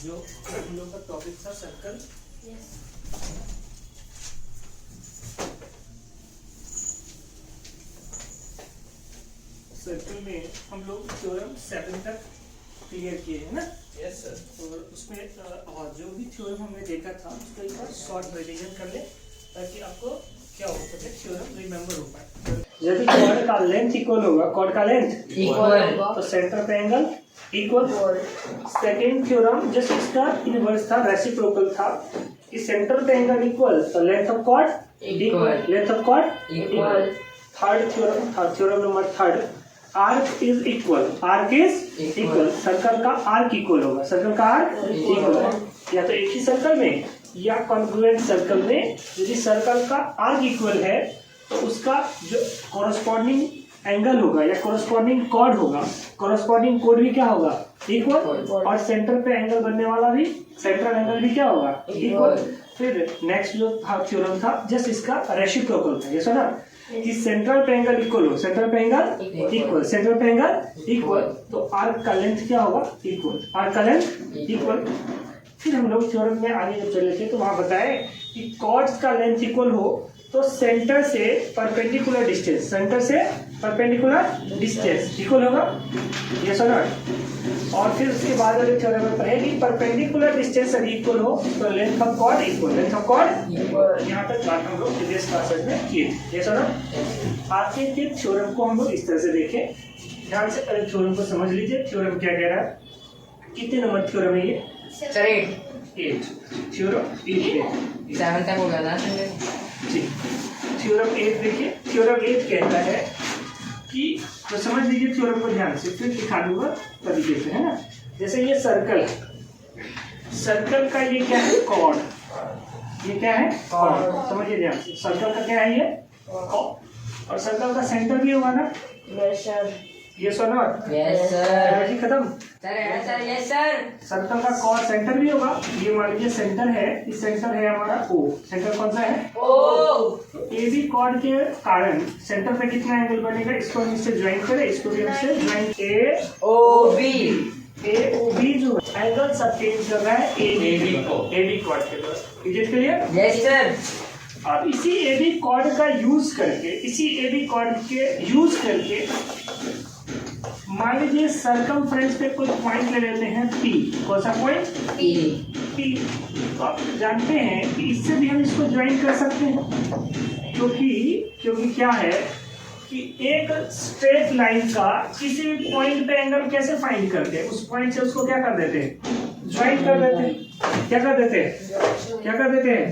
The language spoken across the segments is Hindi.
जो हम लोग का टॉपिक था सर्कल। सर्कल में हम लोग थ्योरम 7 तक क्लियर किए हैं ना। Yes sir. और उसमें जो भी थ्योरम हमने देखा था उसका एक बार शॉर्ट रिवीजन कर ले ताकि आपको क्या हो सके थ्योरम रिमेम्बर हो पाए। यदि कॉर्ड का लेंथ इक्वल होगा, कॉर्ड का लेंथ इक्वल तो सेंटर पे angle equal. Second theorem just इसका इनवर्स था, रेसिप्रोकल था कि सेंटर पे एंगल इक्वल तो length of chord equal, length of chord equal. Third theorem था, theorem number third, arc is equal, arc is equal, circle का आर्क इक्वल होगा, सर्कल का आर्क इक्वल। या तो एक ही सर्कल में या कॉन्ग्रुएंट सर्कल में यदि सर्कल का आर्क इक्वल है तो उसका जो कॉरस्पॉन्डिंग एंगल होगा या कॉरस्पॉन्डिंग कॉर्ड होगा, कॉरस्पॉन्डिंग कोड भी क्या होगा इक्वल, और सेंटर पे एंगल बनने वाला भी सेंट्रल एंगल भी क्या होगा इक्वल। फिर नेक्स्ट जो थ्योरम था जस्ट इसका रेसिप्रोकल था, ये सुना कि सेंट्रल पे एंगल इक्वल हो, सेंट्रल पे एंगल इक्वल, सेंट्रल पे एंगल इक्वल तो आर्क का लेंथ क्या होगा इक्वल, आर्क का लेंथ इक्वल। फिर हम लोग थ्योरम में आगे जब चले थे तो वहां बताए कि कॉर्ड्स का लेंथ इक्वल हो तो सेंटर से परपेंडिकुलर डिस्टेंस, सेंटर से परपेंडिकुलर डिस्टेंस इक्वल होगा, यस और नॉट। और फिर उसके बाद वाले थ्योरम में पढ़े कि परपेंडिकुलर डिस्टेंस यदि इक्वल हो तो length of chord equal, length of chord equal. यहाँ तक बात हम लोग प्रीवियस क्लासेस में किए, यस और नॉट। आगे के थ्योरम को हम लोग इस तरह से देखें, ध्यान से पहले थ्योरम को समझ लीजिए। थ्योरम क्या कह रहा है, कितने नंबर थ्योरम है ये सर 8 थ्योरम 8 7 तक हो गया था। ठीक, थ्योरम 8 देखिए। थ्योरम 8 कहता है कि तो समझ लीजिए थ्योरम को ध्यान से, फिर दिखा दूंगा तरीके से, है ना। जैसे ये सर्कल है, सर्कल का ये क्या है कॉर्ड, ये क्या है कॉर्ड, समझिए ध्यान से। सर्कल का क्या है ये कॉर्ड, और सर्कल का सेंटर भी होगा ना, ये सुनो यस सर। एनर्जी खत्म सर यस सर। सर्कल का कॉर्ड सेंटर भी होगा। ये मान लीजिए सेंटर है, इस सेंटर है हमारा O, सेंटर कौन सा है ओ। ए बी कॉर्ड के कारण सेंटर पे कितना एंगल बनेगा, इसको हम इससे ज्वाइन करें, इसको भी हमसे ज्वाइन ए ओ बी जो एंगल सबटेन कर रहा है ए बी कॉर्ड के द्वारा। Is it clear? Yes sir. अब इसी ए बी कॉर्ड का यूज करके, इसी ए बी कॉर्ड के यूज करके मान लीजिए सरकमफ्रेंस पे कोई पॉइंट ले लेते हैं P, कौन सा पॉइंट P। तो आप जानते हैं कि इससे भी हम इसको ज्वाइन कर सकते हैं, क्योंकि क्या है कि एक स्ट्रेट लाइन का किसी भी पॉइंट पे एंगल कैसे फाइंड करते हैं, उस पॉइंट से उसको क्या कर देते हैं ज्वाइन कर देते हैं, क्या कर देते हैं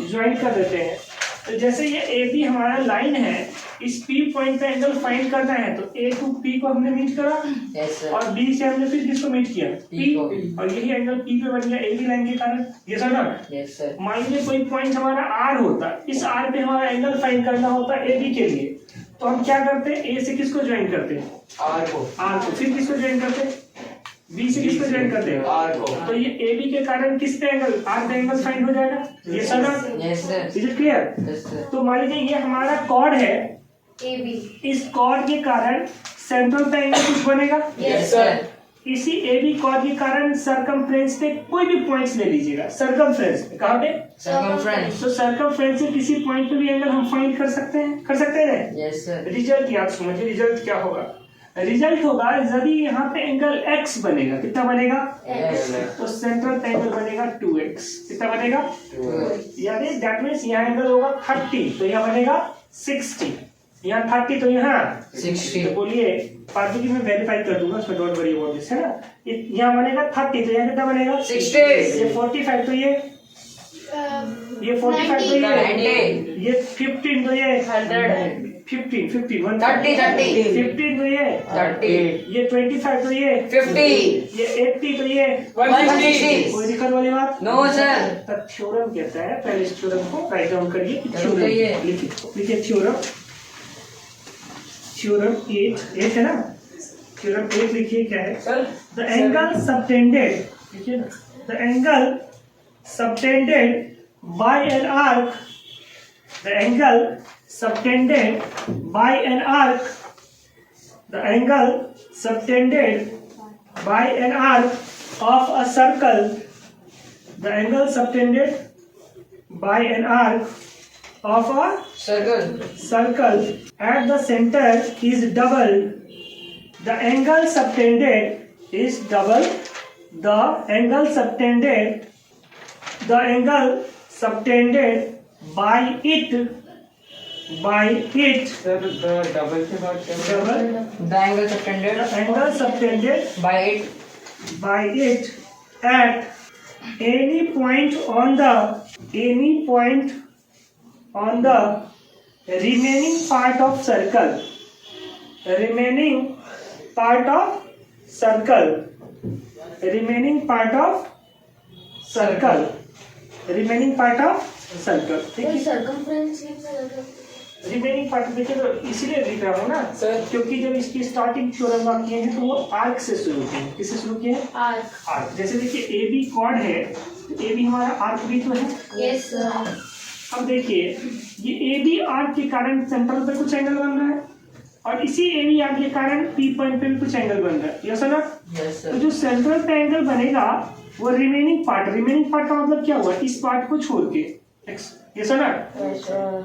ज्वाइन कर देते हैं। तो जैसे ये ए बी हमारा लाइन है, इस P पॉइंट पे एंगल फाइंड करना है तो A टू P को हमने मीट करा, और B से हमने फिर किसको मीट किया P, और यही एंगल P पे बन गया ए बी लाइन के कारण, ये समझा। Yes sir. मान लीजिए कोई पॉइंट हमारा R होता, इस R पे हमारा एंगल फाइंड करना होता ए बी के लिए, तो हम क्या करते हैं A से किसको ज्वाइन करते हैं R को, फिर किसको ज्वाइन करते हैं B से किसको ज्वाइन करते हैं R को। तो ये ए बी के कारण किस पे एंगल R पे एंगल फाइंड हो जाएगा, ये समझा। Yes sir. Is it clear? Yes sir. तो मान लीजिए ये हमारा कॉर्ड है, AB, इस कॉर्ड के कारण सेंट्रल पे एंगल कुछ बनेगा, यस सर। इसी AB कॉर्ड के कारण सरकमफ्रेंस पे कोई भी पॉइंट्स ले लीजिएगा, सरकमफ्रेंस पे कहाँ पे सर्कमफ्रेंस। तो सरकमफ्रेंस से किसी पॉइंट पे भी एंगल हम फाइंड कर सकते हैं यस सर। रिजल्ट याद समझिए, रिजल्ट क्या होगा, रिजल्ट होगा यदि यहाँ पे एंगल x बनेगा, कितना बनेगा तो सेंट्रल पे एंगल बनेगा 2x, कितना बनेगा यानी दैट मींस यहाँ एंगल होगा 30 तो यहाँ बनेगा 60, यहाँ 30 तो यहाँ 60। तो बोलिए पार्टी की मैं वेरीफाई कर दूंगा, उसमें डोंट वरी अबाउट दिस, है ना। यहाँ बनेगा 30 तो यहाँ कितना बनेगा 60। ये 45 तो ये 45 तो ये 15 तो ये 100 15 30 15 तो ये 30 ये 25 तो ये 50 ये 80 तो ये 160। कोई दिक्कत वाली बात नो सर। तो थ्योरम कहता है, पहले इस थ्योरम को राइट डाउन करिए, करिए। लिखिए थ्योरम 8 है ना, थ्योरम 8 लिखिए क्या है सर। द एंगल सबटेंडेड, लिखिए ना, the angle subtended bye an arc, the angle subtended by an arc, the angle subtended by an arc of a circle The angle subtended by an arc of a circle at the center is double. The angle subtended is double. The angle subtended by it Sir, the double के बाद क्या होगा? double The angle subtended the angle subtended by it by it at any point on the remaining part of circle remaining part of circle ठीक है सर्कमफ्रेंस रिमेनिंग पार्ट देखिए तो इसीलिए लिख रहा हूँ ना सर क्योंकि जब इसकी स्टार्टिंग थ्योरम आप किए हैं तो वो आर्क से शुरू किए हैं किससे शुरू किए हैं आर्क जैसे देखिए ए बी कॉर्ड है ए बी हमारा आर्क भी तो है यस सर अब देखिए ये ए बी आर्क के कारण सेंट्रल पे कुछ एंगल बन रहा है और इसी ए बी आर्क के कारण पी पॉइंट पे भी कुछ एंगल बन रहा है यस ना yes तो sir जो सेंट्रल पे एंगल बनेगा वो रिमेनिंग पार्ट का मतलब क्या हुआ इस पार्ट को छोड़ के यस ना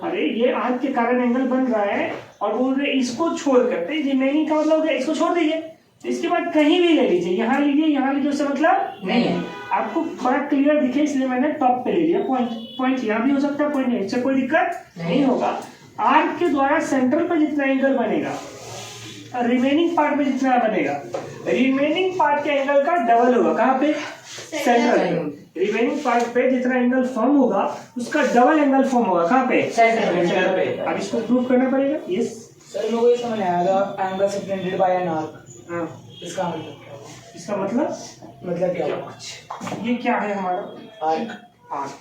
अरे ये आर्क के कारण एंगल बन रहा है और बोल रहे इसको छोड़ कर रिमेनिंग का मतलब है इसको छोड़ दीजिए इसके बाद कहीं भी ले लीजिए यहाँ लीजिए उससे मतलब नहीं है आपको थोड़ा क्लियर दिखे इसलिए मैंने टॉप पे ले लिया पॉइंट यहाँ भी हो सकता है पॉइंट इससे कोई दिक्कत नहीं होगा आर्क के द्वारा सेंट्रल पर जितना एंगल बनेगा रिमेनिंग पार्ट में जितना बनेगा रिमेनिंग पार्ट के एंगल का डबल होगा कहाँ पे सेंट्रल रिमेनिंग पार्ट पे जितना एंगल फॉर्म होगा उसका डबल एंगल फॉर्म होगा कहाँ पे सेंटर पे अब इसको प्रूव करना पड़ेगा यस सर लोगों को समझ आया angle subtended bye an arc हाँ इसका मतलब क्या हुआ इसका मतलब क्या हुआ ये क्या है हमारा आर्क आर्क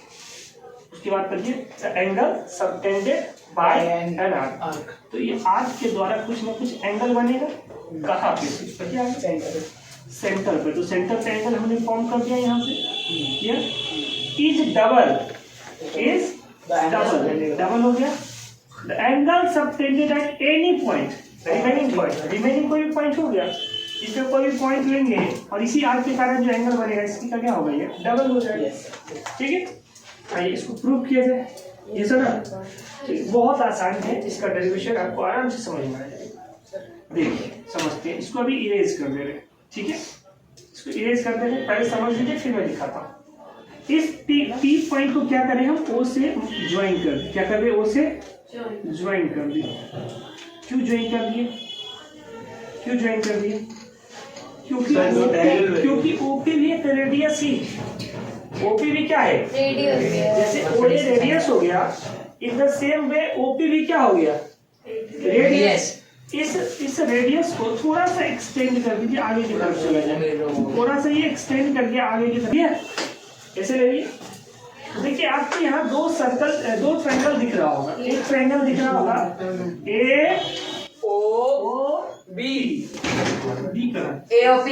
उसके बाद करिए angle subtended bye an arc arc तो ये आर्क के द्वारा कुछ ना कुछ एंगल बनेगा कहाँ पे क्या सेंटर सेंटर पे तो सेंटर पे एंगल हमने फॉर्म कर दिया यहाँ से क्लियर इज डबल हो गया the angle subtended at any point remaining कोई भी पॉइंट हो गया इसमें कोई भी पॉइंट लेंगे और इसी आर्क के कारण जो एंगल बनेगा इसकी का क्या होगा ये डबल हो जाएगा ठीक है आइए इसको प्रूव किया जाए ये सर ना बहुत आसान है इसका डेरिवेशन आपको आराम से समझ में आ जाएगा देखिए समझते हैं इसको अभी इरेज कर दे रहे हैं ठीक है इसको इरेज कर दे रहे हैं पहले समझ लीजिए फिर मैं दिखाता हूँ इस पी पॉइंट को क्या करें हम ओ से ज्वाइन कर दें क्या कर दे ओ से ज्वाइन कर दिए क्यों ज्वाइन कर दिए क्योंकि ओपी भी एक रेडियस ही ओपी भी क्या है रेडियस जैसे ओए रेडियस हो गया in the same way OP भी क्या हो गया रेडियस इस रेडियस को थोड़ा सा एक्सटेंड कर दीजिए आगे की तरफ चला जाए थोड़ा सा ये एक्सटेंड करके आगे की तरफ ऐसे ले लीजिए देखिए आपके यहाँ दो ट्रायंगल दिख रहा होगा एक ट्रायंगल दिख रहा होगा ए ओ बी AOP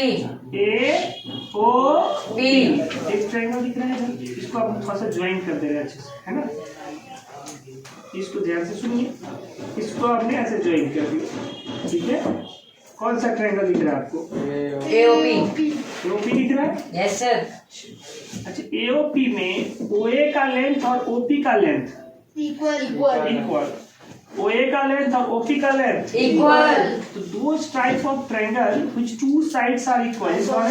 एक ट्रायंगल दिख रहा है इसको आप थोड़ा सा ज्वाइन कर दे रहे हैं अच्छे से है ना इसको ध्यान से सुनिए इसको आपने ऐसे ज्वाइन कर दिया ठीक है कौन सा ट्रायंगल दिख रहा है आपको AOP एओपी दिख रहा है yes sir अच्छा एओपी में ओए का लेंथ और ओपी का लेंथ इक्वल ओए का लेंथ और ओपी का लेंथ equal तो those type of triangle which two sides are equal is called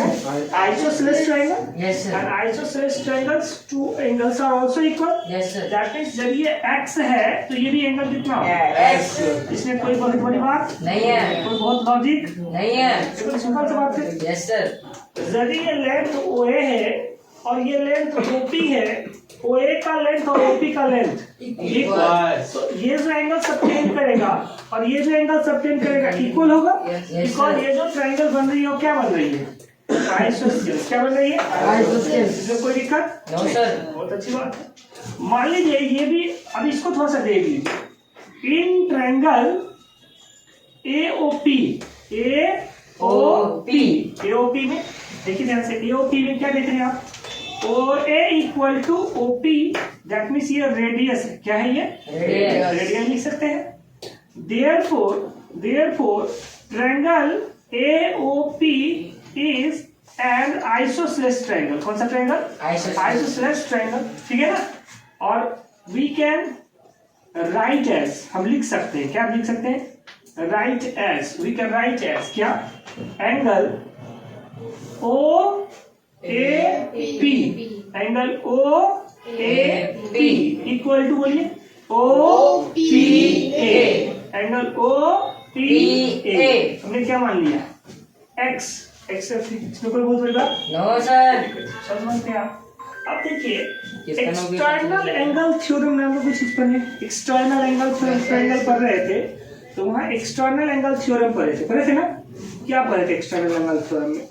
isosceles triangle yes sir and isosceles triangles two angles are also equal yes sir that means जब ये x है तो ये भी एंगल कितना होगा x इसमें कोई बहुत बड़ी बात नहीं है कोई बहुत लॉजिक नहीं है बिल्कुल सिंपल सी बात है yes sir यदि ये लेंथ OA है और ये लेंथ OP है OA का लेंथ और OP का लेंथ तो ये जो एंगल सबटेंड करेगा और ये जो एंगल सबटेंड करेगा इक्वल होगा yes, बिकॉज ये जो ट्रायंगल बन रही है वो क्या बन रही है आइसोसेलेस क्या बन रही है Isosceles। इसमें कोई दिक्कत no sir बहुत अच्छी बात है मान लीजिए ये भी अब इसको थोड़ा सा देख लीजिए इन ट्रायंगल AOP में देखिए ध्यान से AOP में क्या देख रहे हैं आप OA equal to OP that means ये रेडियस है क्या है ये रेडियस लिख सकते हैं therefore triangle AOP is an isosceles triangle. कौन सा ट्रायंगल? आइसोसेलेस ट्रायंगल, ठीक है ना। और वी कैन राइट एज, हम लिख सकते हैं, क्या लिख सकते हैं? Write as, we can write as क्या? Angle O A P, angle O A P equal to, बोलिए, O P A, angle O P A. हमने क्या मान लिया? एक्स, एक्स इसमें कोई बहुत बड़ी बात नो सर। समझते हैं आप। अब देखिए एक्सटर्नल एंगल थ्योरम में हम लोग कुछ चीज पढ़े, एक्सटर्नल एंगल थ्योरम, ट्रायंगल पढ़ रहे थे, तो वहाँ एक्सटर्नल एंगल थ्योरम पढ़े थे ना? क्या पढ़े थे एक्सटर्नल एंगल थ्योरम में?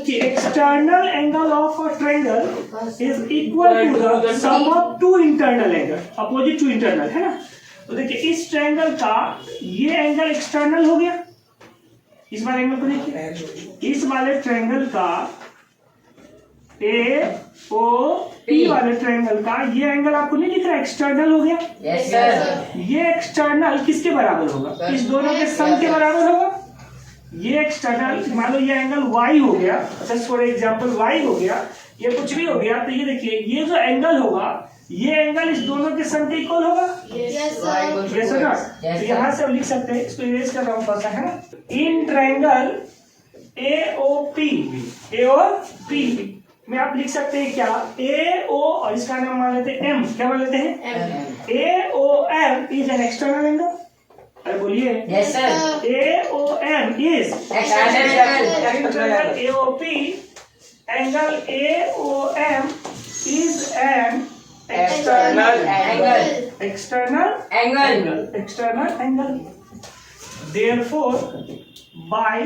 कि external angle of a triangle is equal to the sum of two internal angle, opposite to internal, है ना। तो देखिए इस ट्रायंगल का ये एंगल एक्सटर्नल हो गया, इस वाले एंगल को देखिए, इस वाले ट्रायंगल का ए ओ पी वाले ट्रायंगल का ये एंगल आपको नहीं दिख रहा, एक्सटर्नल हो गया। Yes sir. ये एक्सटर्नल किसके बराबर होगा? इस दोनों के सम के बराबर होगा। ये एक्सटर्नल, मान लो ये एंगल y हो गया, जस्ट फॉर एग्जांपल y हो गया, ये कुछ भी हो गया, तो ये देखिए ये जो एंगल होगा, ये एंगल इस दोनों के सम के इक्वल होगा। Yes sir. यस और नॉट? तो यहाँ से हम लिख सकते हैं, इसको इरेज कर रहा हूँ थोड़ा सा, है ना। इन ट्रायंगल AOP, AOP में आप लिख सकते हैं क्या? AO, और इसका नाम मान लेते हैं M, क्या मान लेते हैं? AOM is an external angle. अरे बोलिए। Yes sir. AOM is external, AOP angle AOM is an external angle. Therefore, by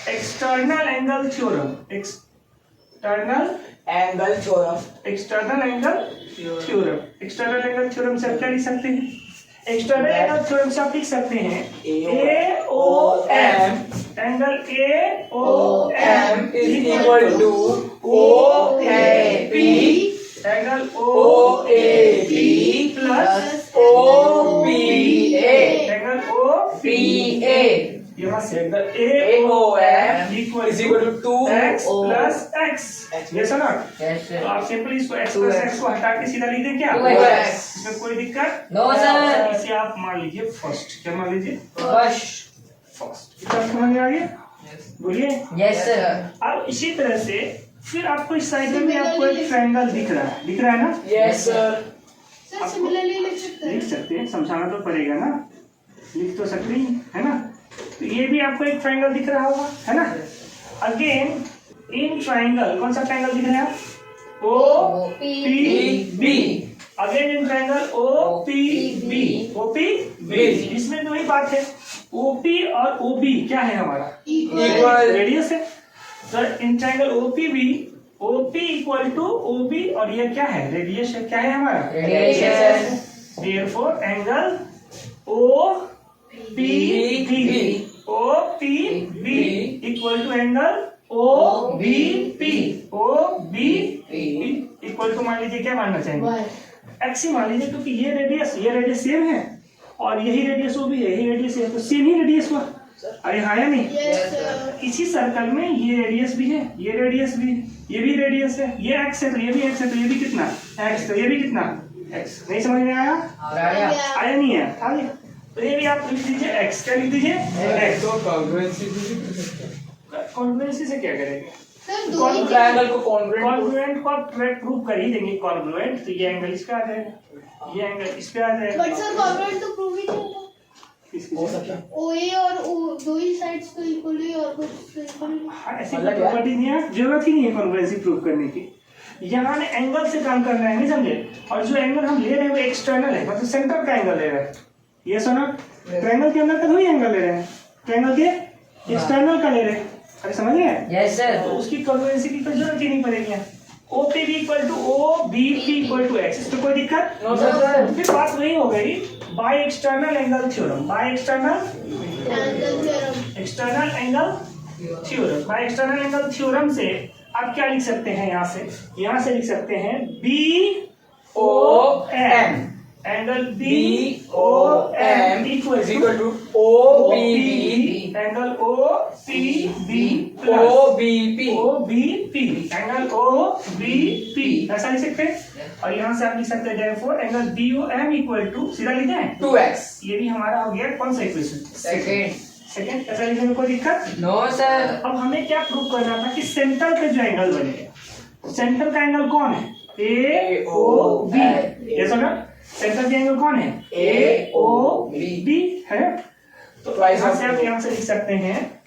external angle theorem, external theorem से आप क्या लिख सकते हैं? एक्सटर्नल एंगल थ्योरम से आप लिख सकते हैं AOM, angle AOM is equal to OAP, angle OAP plus OPA, angle OPA। यहाँ से angle AOM is equal to 2x plus x, yes और नॉट? यस तो सर। आप सिंपली इसको x प्लस x को हटा के सीधा लिख दें क्या? 2x। इसमें कोई दिक्कत? No sir. इसे आप मान लीजिए फर्स्ट, क्या मान लीजिए? फर्स्ट। इतना समझ में आ गया? बोलिए। Yes sir. अब इसी तरह से फिर आपको इस साइड में आपको एक ट्रायंगल दिख रहा है ना? yes sir, सर सिमिलरली लिख सकते हैं। लिख सकते हैं, समझाना तो पड़ेगा ना, लिख तो सकते ही है ना। तो ये भी आपको एक ट्रायंगल दिख रहा होगा, है ना। अगेन इन ट्रायंगल, कौन सा ट्रायंगल दिख रहा है? OPB। Again in triangle OPB। इसमें तो वही बात है, OP और OB क्या है हमारा? Equal। रेडियस है। Sir in triangle OPB, OP equal to OB, और ये क्या है? रेडियस है। क्या है हमारा? Radius. Therefore angle OPB equal to angle OBP equal to, मान लीजिए क्या मानना चाहेंगे? एक्स ही मान लीजिए, क्योंकि ये रेडियस सेम है और यही रेडियस वो भी है, यही रेडियस है, तो सेम ही रेडियस हुआ। अरे हाँ या नहीं? Yes sir. इसी सर्कल में ये रेडियस भी है, ये रेडियस भी, ये भी रेडियस है, ये एक्स है तो ये भी एक्स है, तो ये भी कितना एक्स, तो ये भी कितना एक्स। नहीं समझ में आया? आया नहीं है? आ गया। तो ये भी आप लिख दीजिए एक्स, क्या लिख दीजिए? एक्स। कॉन्ग्रुएंसी से क्या करेंगे? सर दो ही ट्रायंगल को कॉन्ग्रुएंट कॉन्ग्रुएंट को आप प्रूव कर ही देंगे। कॉन्ग्रुएंट तो ये एंगल इस पे आ जाएगा, ये एंगल इस पे आ जाएगा। बट सर कॉन्ग्रुएंट तो प्रूव ही नहीं होता। हो सकता है। OA और O दो ही साइड्स तो इक्वल ही और कुछ इक्वल। हाँ, ऐसी कोई प्रॉपर्टी नहीं है, जरूरत ही नहीं है कॉन्ग्रुएंसी प्रूव करने की। यहाँ ने एंगल से काम करना है, नहीं समझे? और जो एंगल हम ले रहे हैं वो एक्सटर्नल है, मतलब सेंटर का एंगल ले रहे हैं। ये सुनो, ट्रायंगल के अंदर का थोड़ी एंगल ले रहे हैं, ट्रायंगल के एक्सटर्नल का ले रहे हैं। अरे समझ गए? Yes sir. तो उसकी कॉन्ग्रुएंसी की कोई जरूरत ही नहीं पड़ेगी। OPB equal to OBP equal to x, इसमें कोई दिक्कत? No sir. फिर बात वही हो गई, by external angle theorem, by external angle theorem, by external angle theorem से आप क्या लिख सकते हैं? यहाँ से लिख सकते हैं BOM, angle BOM equal to OBB angle OPB OBP OBP angle OBP ऐसा लिख सकते हैं। और यहाँ से आप लिख सकते हैं therefore angle BOM equal to सीधा लिखे हैं 2x। ये भी हमारा हो गया कौन सा इक्वेशन? सेकंड। ऐसा लिखने में कोई दिक्कत? No sir. अब हमें क्या प्रूव करना था कि सेंटर पे जो एंगल बनेगा, सेंटर का एंगल कौन है? AOB। ये सुना, सेंटर का एंगल कौन है? AOB है। तो यहाँ से आप यहाँ से लिख सकते हैं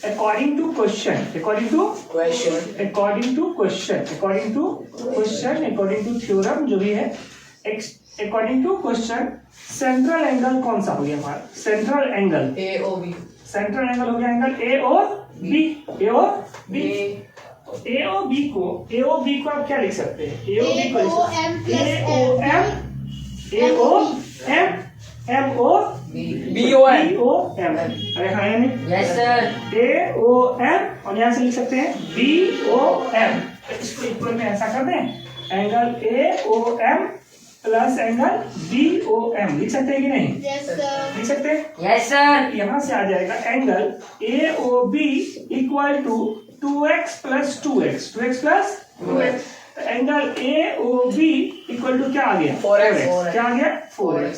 according to question, according to theorem जो भी है, according to question central angle कौन सा हो गया हमारा? Central angle AOB। Central angle हो गया एंगल AOB को आप क्या लिख सकते हैं? AOB को BOM। अरे हाँ या नहीं? Yes sir. AOM और यहाँ से लिख सकते हैं BOM। इसको इक्वल में ऐसा कर दें, angle AOM plus angle BOM लिख सकते हैं कि नहीं? Yes, sir. लिख सकते हैं। Yes sir. यहाँ से आ जाएगा angle AOB equal to 2x plus 2x, 2x plus 2x। Angle AOB equal to क्या आ गया? 4x। क्या आ गया? 4x।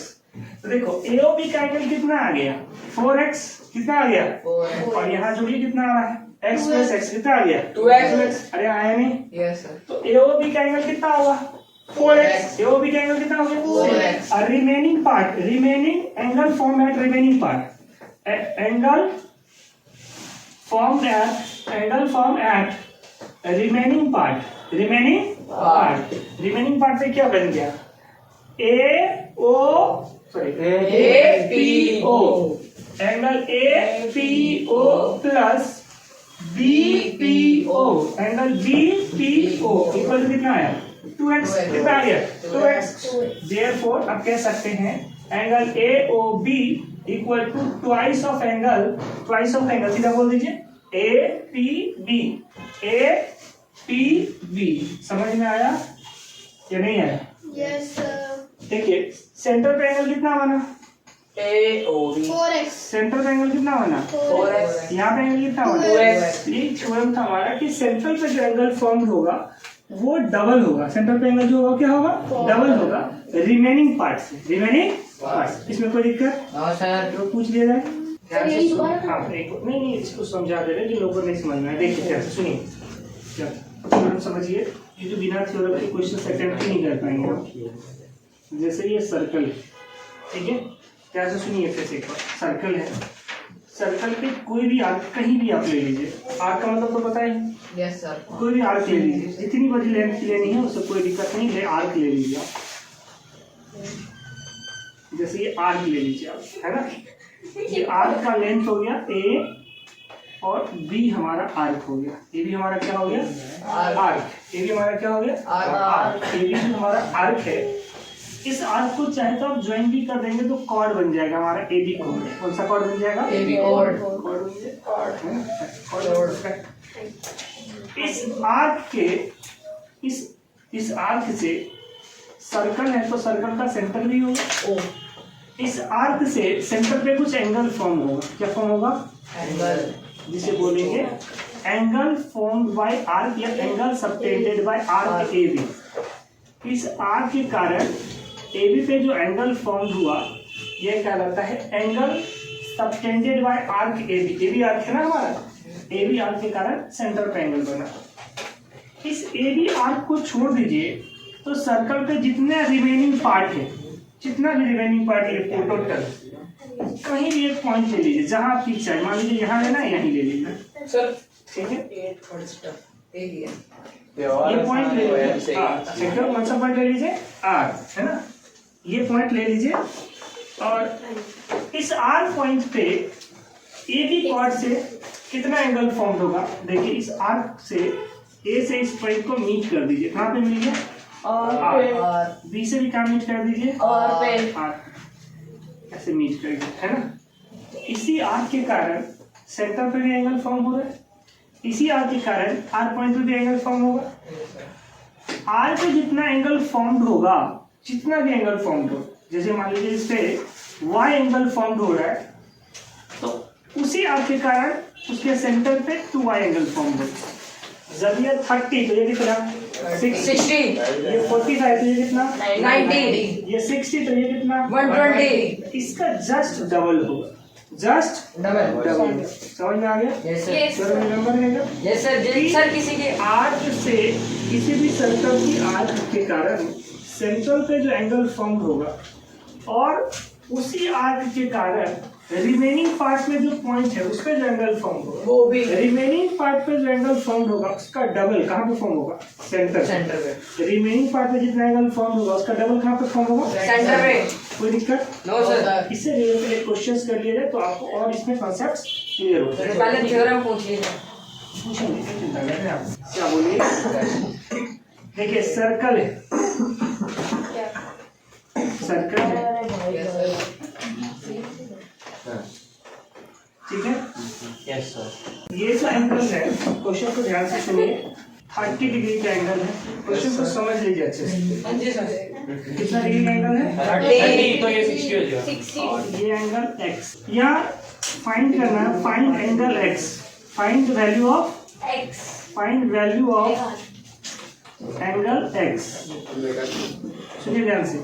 तो देखो AOB का एंगल कितना आ गया? 4x। कितना आ गया? 4x। और यहाँ जोड़िए कितना आ रहा है? x प्लस x कितना आ गया? 2x। अरे आया नहीं? Yes sir. तो AOB का एंगल कितना होगा? 4x। AOB का एंगल कितना हो गया? 4x। और remaining angle form at remaining part, angle form at remaining part पे क्या बन गया? APO angle APO plus BPO angle BPO equal to कितना आया? 2x। कितना आ गया? 2x। Therefore आप कह सकते हैं angle AOB equal to twice of angle सीधा बोल दीजिए APB। समझ में आया या नहीं आया? Yes, sir. देखिए सेंटर पे एंगल कितना बना? AOB 4x. सेंटर पे एंगल कितना बना? 4x। यहाँ पे एंगल कितना बना? 2x। ये थ्योरम था हमारा कि सेंट्रल पे जो एंगल फॉर्म होगा वो डबल होगा। सेंट्रल पे एंगल जो होगा क्या होगा? डबल होगा रिमेनिंग पार्ट से। इसमें कोई दिक्कत? No sir. जो पूछ लिया जाए ध्यान से यही सुनिए। दोबारा? हाँ नहीं इसको समझा दे रहे हैं जिन लोगों को नहीं समझ में आया। देखिए ध्यान से सुनिए, थ्योरम समझिए। ये जो बिना थ्योरम के क्वेश्चन अटेम्प्ट ही नहीं कर पाएंगे आप। जैसे ये सर्कल है, ठीक है, ध्यान से सुनिए फिर से एक बार। सर्कल है, सर्कल पे कोई भी आर्क कहीं भी आप ले लीजिए। आर्क का मतलब तो पता है, यस सर। कोई भी आर्क ले लीजिए, जितनी बड़ी लेंथ की लेनी है उससे कोई दिक्कत नहीं है। आर्क ले लीजिए आप, जैसे ये आर्क ले लीजिए आप, है ना। ये आर्क का लेंथ हो गया A और B हमारा आर्क हो गया। ये भी हमारा क्या हो गया? आर्क। ये भी हमारा क्या हो गया? आर्क। ये भी हमारा आर्क है। इस आर्क को चाहे तो आप ज्वाइन भी कर देंगे तो कॉर्ड बन जाएगा हमारा AB कॉर्ड। कौन सा कॉर्ड बन जाएगा? AB cord. कॉर्ड बन जाएगा। इस आर्क के इस आर्क से सर्कल है तो सर्कल का सेंटर भी होगा। इस आर्क से सेंटर पे कुछ एंगल फॉर्म होगा। क्या फॉर्म होगा? एंगल, जिसे बोलेंगे एंगल फॉर्म्ड बाय आर्क या angle subtended bye arc AB। इस आर्क के कारण AB पे जो एंगल फॉर्म हुआ यह कहलाता है angle subtended bye arc AB। AB arc है ना हमारा, AB आर्क के कारण सेंटर पे एंगल बना। इस AB आर्क को छोड़ दीजिए तो सर्कल पे जितने रिमेनिंग पार्ट है, जितना भी रिमेनिंग पार्ट है टोटल, कहीं भी एक पॉइंट ले लीजिए जहां आपकी इच्छा है। मान लीजिए यहाँ है ना, यहीं ले लीजिए। सर ठीक है, ये पॉइंट ले लीजिए। सेंटर कौन सा पॉइंट ले लीजिए? आर, है ना। ये पॉइंट ले लीजिए और इस आर पॉइंट पे AB कॉर्ड से कितना एंगल फॉर्म होगा? देखिए इस आर्क से A से इस पॉइंट को मीट कर दीजिए। कहाँ पे मिलिए? और B से भी कहाँ मीट कर दीजिए? और पे आर्क ऐसे मीट कर दीजिए, है ना। इसी आर्क के कारण सेंटर पे भी एंगल फॉर्म हो रहा है। इसी आर्क के कारण आर पॉइंट पे भी एंगल फॉर्म होगा। आर पे जितना एंगल फॉर्म्ड होगा, जितना भी एंगल फॉर्म्ड हो, जैसे मान लीजिए इस पे Y एंगल फॉर्म्ड हो रहा है उसी आर्क के कारण उसके सेंटर पे 2y एंगल फॉर्म हो। जब ये 30 तो ये कितना 60, ये 45 तो ये कितना 90, ये 60 तो ये कितना 120, इसका जस्ट डबल होगा, जस्ट डबल। समझ में आ गया? यस सर, सर रिमेंबर रहेगा यस सर, सर किसी के आर्क से किसी भी सर्कल की आर्क के कारण सेंट्रल पे जो एंगल फॉर्म होगा और उसी आर्क के कारण रिमेनिंग पार्ट में जो पॉइंट है उस पे जो एंगल फॉर्म होगा वो भी रिमेनिंग पार्ट पे जो एंगल फॉर्म होगा उसका डबल कहाँ पे फॉर्म होगा? सेंटर सेंटर रिमेनिंग पार्ट में जितना एंगल फॉर्म होगा उसका डबल कहाँ पे फॉर्म होगा? सेंटर पे। कोई दिक्कत? नो सर, इससे रिलेटेड क्वेश्चंस कर लिया जाए तो आपको और इसमें कॉन्सेप्ट्स क्लियर हो जाएंगे। पहले थ्योरम पूछ लीजिए। पूछेंगे, चिंता कर रहे हैं आप। क्या बोलिए? देखिए सर्कल है, सर्कल है, ठीक है? Yes sir. ये जो एंगल है क्वेश्चन को ध्यान से सुनिए, 30 डिग्री का एंगल है। क्वेश्चन को समझ लीजिए अच्छे से। हाँ जी सर, कितना डिग्री का एंगल है? 30 तो ये 60 हो जाएगा। और ये एंगल x। यहाँ फाइंड करना है, find angle x, find the value of X. Find value of angle x। सुनिए ध्यान से,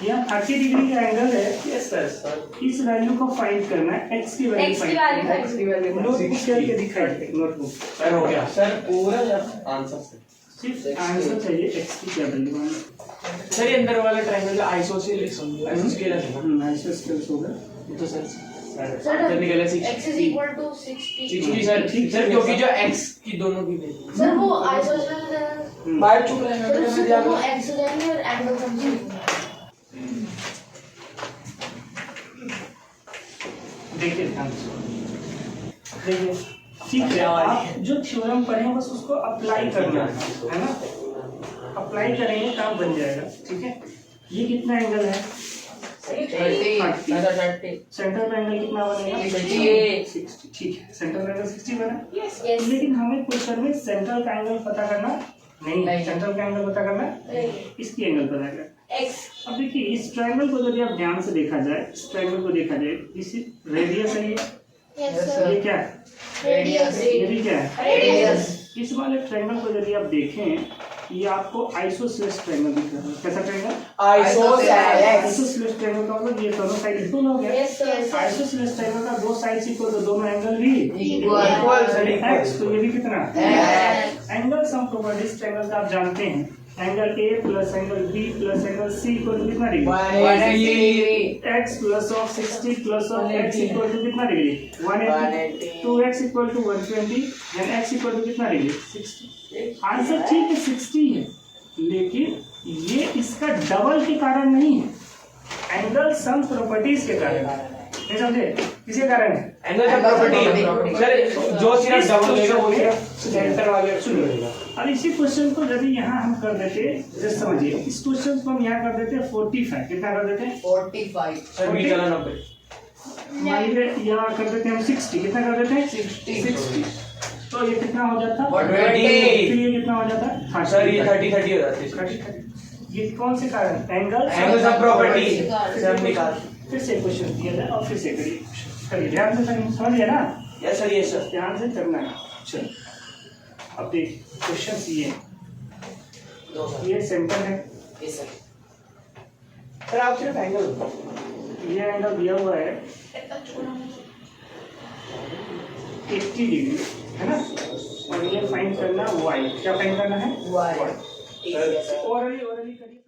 यहाँ 30 डिग्री का एंगल है। Yes sir. इस वैल्यू को फाइंड करना है, x की वैल्यू X की value फाइंड इसकी वैल्यू नोटबुक करके दिखाइए, नोटबुक सर हो गया सर पूरा आंसर सर। सिर्फ आंसर चाहिए, x की क्या वैल्यू मालूम? सर ये अंदर वाला ट्रायंगल आइसोसेलेस आइसोस्केलर है ना? आइसोस्केलस होगा तो सर Sir, आंसर निकला X is equal to 60. 60 sir. Sir क्योंकि जो x की दोनों की वैल्यू सर वो आइसोसेलेस बाहर चुप रहे सर हैं उससे दोनों x हो जाएंगे और एंगल समझिए। देखिए ध्यान से, देखिए ठीक है, आप जो थ्योरम पढ़े हैं बस उसको अप्लाई करना है ना? अप्लाई करेंगे काम बन जाएगा, ठीक है? ये कितना एंगल है? 30, सेंटर में एंगल कितना बनेगा? 60, ठीक है, सेंटर में एंगल 60 बना। Yes. लेकिन हमें क्वेश्चन में सेंट्रल का एंगल पता करना नहीं है, सेंट्रल का एंगल पता करना है, इसकी एंगल पता करना। X. अब देखिए इस ट्रायंगल को यदि आप ध्यान से देखा जाए, इस ट्रायंगल को देखा जाए, इस रेडियस है ये, Yes sir. ये क्या है? Radius. ये भी क्या है? Radius. इस वाले ट्रायंगल को यदि आप देखें, ये आपको आइसोसेलेस ट्रायंगल दिख रहा है। कैसा ट्रायंगल? आइसोसेलेस। आइसोसेलेस ट्रायंगल का मतलब ये दोनों साइड इक्वल हो गया। Yes sir. आइसोसेलेस ट्रायंगल का दो साइड इक्वल तो दोनों एंगल भी इक्वल सर x, तो ये भी कितना? X. Angle sum properties triangle का आप जानते हैं, angle A plus angle B plus angle C equal to कितना degree? 180, x plus of 60 plus of x equal to कितना degree? 180। 2x equal to 120 then x equal to कितना डिग्री? 60। आंसर ठीक है 60 है, लेकिन ये इसका डबल के कारण नहीं है, एंगल सम प्रॉपर्टीज के कारण है। नहीं समझे? किसके कारण है? एंगल का प्रॉपर्टी सर जो सिर्फ डबल होगा वो सिर्फ सेंटर वाले सुन लेगा। अब इसी क्वेश्चन को यदि यहाँ हम कर देते, जैसे समझिए इस क्वेश्चन को हम यहाँ कर देते 45, कितना कर देते हैं? 45, सर बीच वाला 90 मान लीजिए यहाँ कर देते हैं हम 60, कितना कर देते हैं? 60। तो ये कितना हो जाता? 120। फिर ये कितना हो जाता? सर ये 30 30 हो जाती है। 30। ये कौन से कारण? एंगल सब प्रॉपर्टी से हम निकाल। फिर से क्वेश्चन दिया जाए और फिर से करिए, करिए ध्यान से करिए, समझिए ना? Yes sir yes sir. ध्यान से करना है। चलो अब देखिए क्वेश्चन ये सेंटर है, सर आप सिर्फ एंगल ये एंगल दिया हुआ है 80 डिग्री है ना, और ये फाइंड करना y, क्या फाइंड करना है? Y. ओरली करिए।